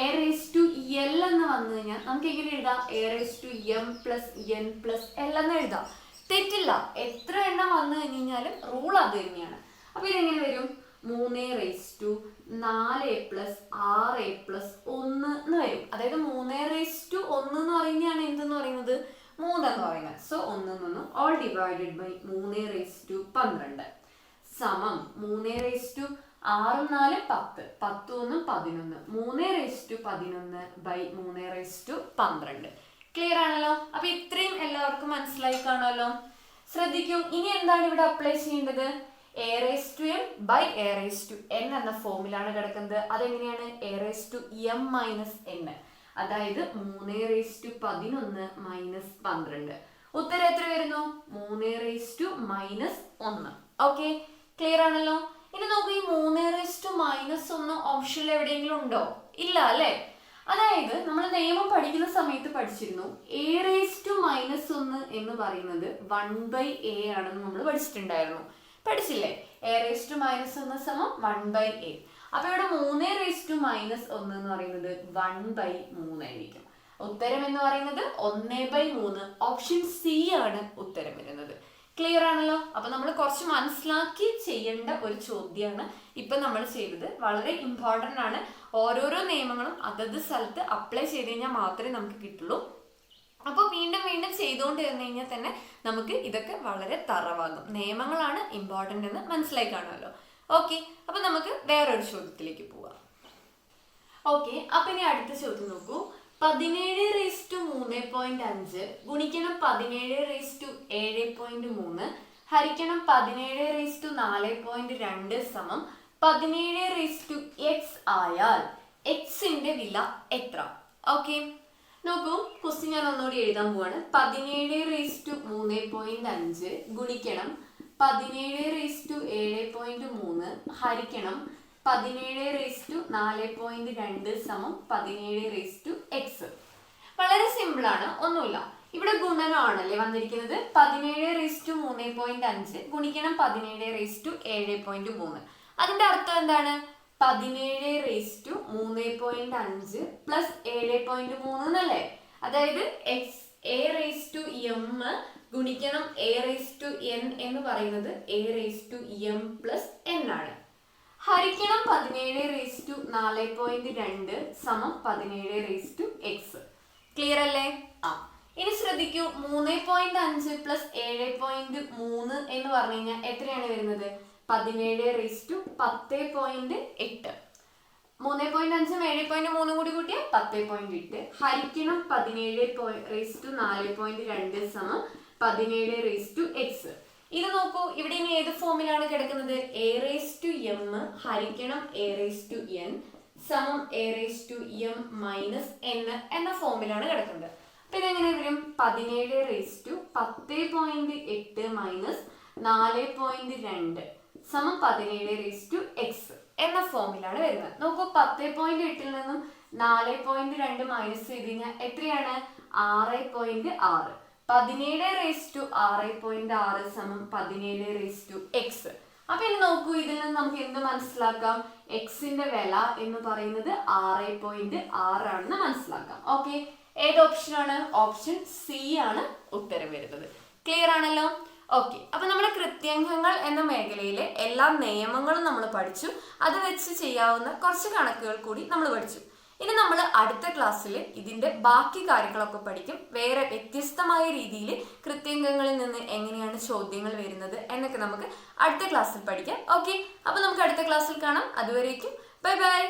a⁻l എന്ന് വന്നു കഴിഞ്ഞാൽ നമുക്ക് എങ്ങനെ എഴുതാം? a⁻m + n + l എന്ന് എഴുതാം. തെറ്റില്ല. എത്ര എണ്ണം വന്നു കഴിഞ്ഞാലും റൂൾ അത് തന്നെയാണ്. അപ്പൊ ഇതെങ്ങനെ വരും? 3/4 + 6 + 1 എന്ന് വരും. അതായത് 3/1 എന്ന് പറയുന്നതാണ് എന്തെന്ന് പറയുന്നത്? 3 എന്ന് പറയുന്നത്. സോ 1 നിന്ന് ഓൾ ഡിവൈഡഡ് ബൈ 3/12 സമം 3/6 4 10 10 1 11 3/11 ബൈ 3/12. ക്ലിയർ ആണല്ലോ? അപ്പൊ ഇത്രയും എല്ലാവർക്കും മനസ്സിലായി കാണുമല്ലോ. ശ്രദ്ധിക്കൂ, ഇനി എന്താണ് ഇവിടെ അപ്ലൈ ചെയ്യേണ്ടത്? a⁻m ബൈ a⁻n എന്ന ഫോമിലാണ് കിടക്കുന്നത്. അതെങ്ങനെയാണ്? a⁻m - n. അതായത് 3/11 - 12. ഉത്തരം എത്ര വരുന്നു? 3 - 1. ഓക്കെ, ക്ലിയർ ആണല്ലോ? ഇനി നോക്കൂ, ഈ 3 - 1 ഓപ്ഷനിൽ എവിടെയെങ്കിലും ഉണ്ടോ? ഇല്ല അല്ലേ? അതായത് നമ്മൾ നിയമം പഠിക്കുന്ന സമയത്ത് പഠിച്ചിരുന്നു a⁻1 എന്ന് പറയുന്നത് 1/a ആണെന്ന് നമ്മൾ പഠിച്ചിട്ടുണ്ടായിരുന്നു. പഠിച്ചില്ലേ? a⁻1 സമം 1/a. അപ്പൊ ഇവിടെ 3⁻1 എന്ന് പറയുന്നത് 1/3 ആയിരിക്കും. ഉത്തരം എന്ന് പറയുന്നത് 1/3. ഓപ്ഷൻ സി ആണ് ഉത്തരം വരുന്നത്. ക്ലിയർ ആണല്ലോ? അപ്പൊ നമ്മൾ കുറച്ച് മനസ്സിലാക്കി ചെയ്യേണ്ട ഒരു ചോദ്യമാണ് ഇപ്പൊ നമ്മൾ ചെയ്തത്. വളരെ ഇമ്പോർട്ടന്റ് ആണ്. ഓരോരോ നിയമങ്ങളും അതത് സ്ഥലത്ത് അപ്ലൈ ചെയ്ത് കഴിഞ്ഞാൽ മാത്രമേ നമുക്ക് കിട്ടുള്ളൂ. അപ്പോൾ വീണ്ടും വീണ്ടും ചെയ്തുകൊണ്ട് ഇരുന്ന് കഴിഞ്ഞാൽ തന്നെ നമുക്ക് ഇതൊക്കെ വളരെ തറവാകും. നിയമങ്ങളാണ് ഇമ്പോർട്ടൻ്റ് എന്ന് മനസ്സിലായി കാണുമല്ലോ. ഓക്കെ, അപ്പൊ നമുക്ക് വേറൊരു ചോദ്യത്തിലേക്ക് പോവാം. ഓക്കെ, അപ്പൊ ഇനി അടുത്ത ചോദ്യം നോക്കൂ. 17⁻3.5 ഗുണിക്കണം 17⁻7.3 ഹരിക്കണം 17⁻4.2 സമം 17x ആയാൽ എക്സിന്റെ വില എത്ര? ഓക്കെ, നോക്കൂ, ക്വസ്റ്റ്യൻ ഞാൻ ഒന്നുകൂടി എഴുതാൻ പോവാണ്. 17⁻3.5 ഗുണിക്കണം 17⁻7.3 ഹരിക്കണം 17⁻4.2 സമം 17x. വളരെ സിമ്പിൾ ആണ്, ഒന്നുമില്ല. ഇവിടെ ഗുണനമാണല്ലേ വന്നിരിക്കുന്നത്. 17⁻3.5 ഗുണിക്കണം 17⁻7.3. അതിന്റെ അർത്ഥം എന്താണ്? 17⁻3.5 പ്ലസ് 7.3 എന്നല്ലേ? അതായത് a⁻m ഗുണിക്കണം a⁻n എന്ന് പറയുന്നത് a⁻m പ്ലസ് n ആണ്. ഹരിക്കണം 17⁻4.2 സമം 17x. ക്ലിയർ അല്ലേ? ഇനി ശ്രദ്ധിക്കൂ, 3.5 പ്ലസ് 7.3 എന്ന് പറഞ്ഞു കഴിഞ്ഞാൽ എത്രയാണ് വരുന്നത്? 17⁻10.8. 3.5 7.3 കൂടി കൂട്ടിയാൽ 10.8. ഹരിക്കണം 17⁻4.2 സമം 17x. ഇത് നോക്കൂ, ഇവിടെ ഇനി ഏത് ഫോമിലാണ് കിടക്കുന്നത്? a⁻m ഹരിക്കണം a⁻n സമം a⁻m മൈനസ് n എന്ന ഫോമിലാണ് കിടക്കുന്നത്. അപ്പൊ ഇതെങ്ങനെ വരും? 17⁻10.8 മൈനസ് 4.2 സമം 17x എന്ന ഫോമിലാണ് വരുന്നത്. നോക്കൂ, 10.8 നിന്നും 4.2 മൈനസ് ചെയ്ത് കഴിഞ്ഞാൽ എത്രയാണ്? 6.6. 17⁻6.6 സമം 17x. അപ്പൊ ഇനി നോക്കൂ, ഇതിൽ നിന്ന് നമുക്ക് എന്ത് മനസ്സിലാക്കാം? എക്സിന്റെ വില എന്ന് പറയുന്നത് 6.6 ആണെന്ന് മനസ്സിലാക്കാം. ഓക്കെ, ഏത് ഓപ്ഷൻ ആണ്? ഓപ്ഷൻ സി ആണ് ഉത്തരം വരുന്നത്. ക്ലിയർ ആണല്ലോ? ഓക്കെ, അപ്പൊ നമ്മുടെ കൃത്യംഗങ്ങൾ എന്ന മേഖലയിലെ എല്ലാ നിയമങ്ങളും നമ്മൾ പഠിച്ചു. അത് വെച്ച് ചെയ്യാവുന്ന കുറച്ച് കണക്കുകൾ കൂടി നമ്മൾ പഠിച്ചു. ഇനി നമ്മൾ അടുത്ത ക്ലാസ്സിൽ ഇതിന്റെ ബാക്കി കാര്യങ്ങളൊക്കെ പഠിക്കും. വേറെ വ്യത്യസ്തമായ രീതിയിൽ കൃത്യംഗങ്ങളിൽ നിന്ന് എങ്ങനെയാണ് ചോദ്യങ്ങൾ വരുന്നത് എന്നൊക്കെ നമുക്ക് അടുത്ത ക്ലാസ്സിൽ പഠിക്കാം. ഓക്കെ, അപ്പൊ നമുക്ക് അടുത്ത ക്ലാസ്സിൽ കാണാം. അതുവരേക്കും ബൈ ബൈ.